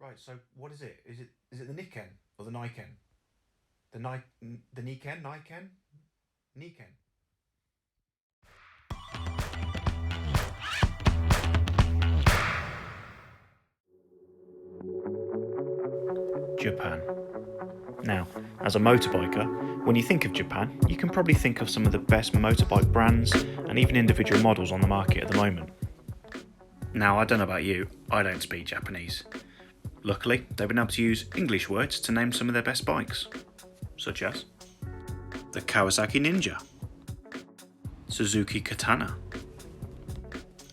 Right, so what is it? Is it the Niken or the Niken? The Niken? Niken? Niken. Japan. Now, as a motorbiker, when you think of Japan, you can probably think of some of the best motorbike brands and even individual models on the market at the moment. Now, I don't know about you, I don't speak Japanese. Luckily, they've been able to use English words to name some of their best bikes, such as the Kawasaki Ninja, Suzuki Katana,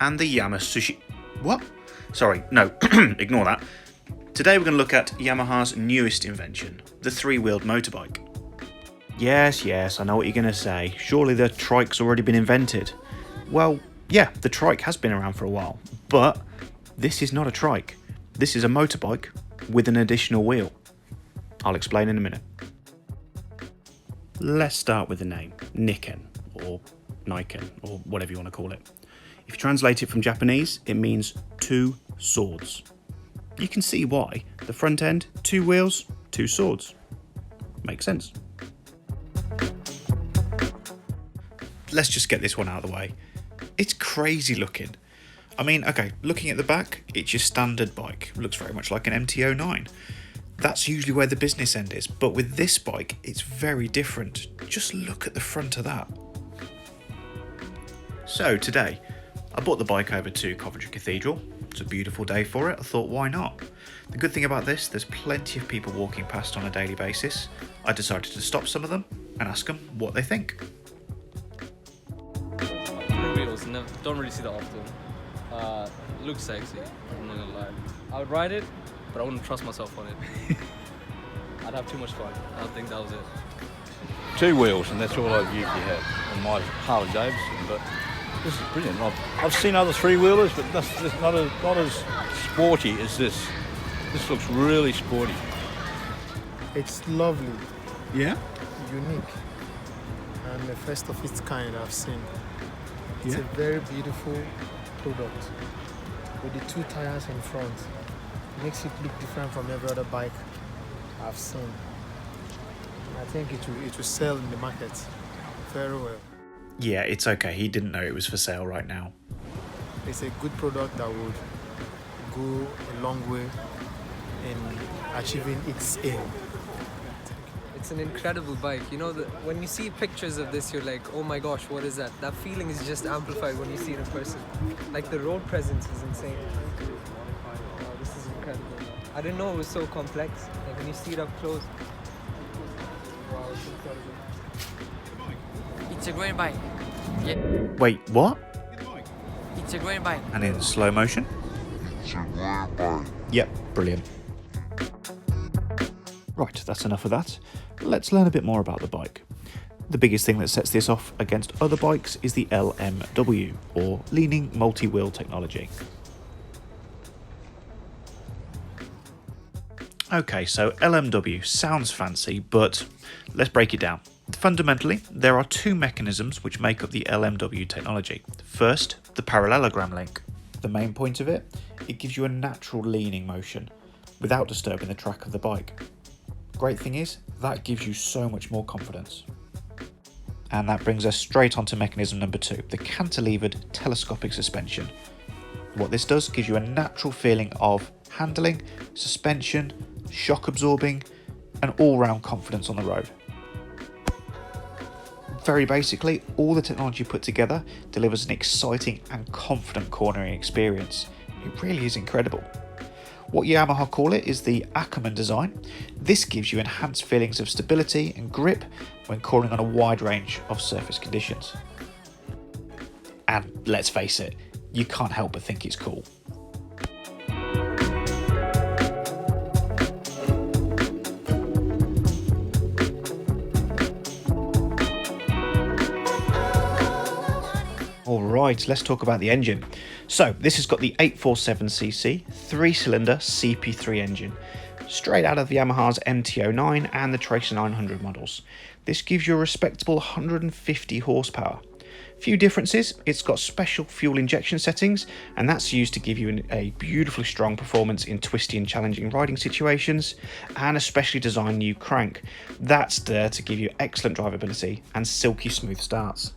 and the Yamasushi. What? Sorry, no, ignore that. Today we're going to look at Yamaha's newest invention, the three-wheeled motorbike. Yes, I know what you're going to say. Surely the trike's already been invented. Well, yeah, the trike has been around for a while, but this is not a trike. This is a motorbike with an additional wheel. I'll explain in a minute. Let's start with the name, Niken, or Niken, or whatever you want to call it. If you translate it from Japanese, it means two swords. You can see why. The front end, two wheels, two swords. Makes sense. Let's just get this one out of the way. It's crazy looking. I mean, okay, looking at the back, it's your standard bike. It looks very much like an MT-09. That's usually where the business end is, but with this bike, it's very different. Just look at the front of that. So today, I brought the bike over to Coventry Cathedral. It's a beautiful day for it. I thought, why not? The good thing about this, there's plenty of people walking past on a daily basis. I decided to stop some of them and ask them what they think. Wheels, don't really see that often. Looks sexy, I'm not gonna lie. I would ride it, but I wouldn't trust myself on it. I'd have too much fun. I think that was it. Two wheels, and that's all I usually have on my Harley Davidson, but this is brilliant. I've seen other three-wheelers, but that's not as sporty as this. This looks really sporty. It's lovely, Yeah? unique, and the first of its kind I've seen. It's a very beautiful product with the two tires in front. Makes it look different from every other bike I've seen. And I think it will sell in the market very well. Yeah, it's okay. He didn't know it was for sale right now. It's a good product that would go a long way in achieving its aim. It's an incredible bike. You know, when you see pictures of this, you're like, oh my gosh, what is that? That feeling is just amplified when you see it in person. Like the road presence is insane. Wow, this is incredible. I didn't know it was so complex. Like when you see it up close. Wow, it's incredible. It's a great bike. Yeah, Wait, what? it's a great bike. And in slow motion? Yep, brilliant. Right, that's enough of that. Let's learn a bit more about the bike. The biggest thing that sets this off against other bikes is the LMW, or Leaning Multi-Wheel Technology. Okay, so LMW sounds fancy, but let's break it down. Fundamentally, there are two mechanisms which make up the LMW technology. First, the parallelogram link. The main point of it gives you a natural leaning motion without disturbing the track of the bike. Great thing is, that gives you so much more confidence. And that brings us straight onto mechanism number two, the cantilevered telescopic suspension. What this does gives you a natural feeling of handling, suspension, shock absorbing, and all-round confidence on the road. Very basically, all the technology put together delivers an exciting and confident cornering experience. It really is incredible. What Yamaha call it is the Ackerman design. This gives you enhanced feelings of stability and grip when cornering on a wide range of surface conditions. And let's face it, you can't help but think it's cool. Alright, let's talk about the engine. So, this has got the 847cc 3-cylinder CP3 engine, straight out of the Yamaha's MT-09 and the Tracer 900 models. This gives you a respectable 150 horsepower. Few differences: it's got special fuel injection settings, and that's used to give you a beautifully strong performance in twisty and challenging riding situations, and a specially designed new crank that's there to give you excellent drivability and silky smooth starts.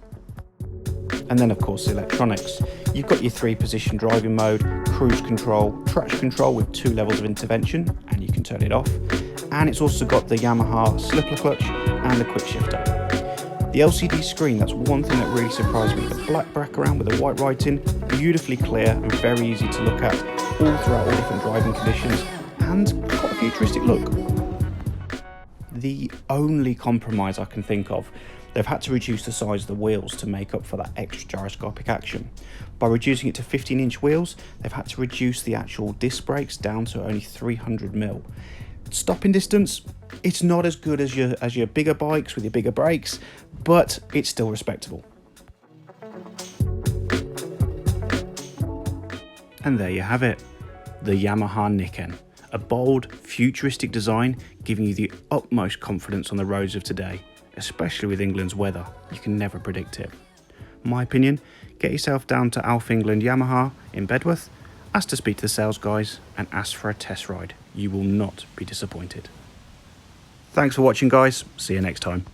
And then of course the electronics. You've got your 3-position driving mode, cruise control, traction control with 2 levels of intervention, and you can turn it off. And it's also got the Yamaha slipper clutch and the quick shifter. The LCD screen, that's one thing that really surprised me. The black background with the white writing, beautifully clear and very easy to look at, all throughout all different driving conditions, and quite a futuristic look. The only compromise I can think of, they've had to reduce the size of the wheels to make up for that extra gyroscopic action. By reducing it to 15-inch wheels, they've had to reduce the actual disc brakes down to only 300mm. Stopping distance, it's not as good as your bigger bikes with your bigger brakes, but it's still respectable. And there you have it, the Yamaha Niken. A bold, futuristic design giving you the utmost confidence on the roads of today, especially with England's weather. You can never predict it. My opinion, get yourself down to Alf England Yamaha in Bedworth, ask to speak to the sales guys and ask for a test ride. You will not be disappointed. Thanks for watching guys, see you next time.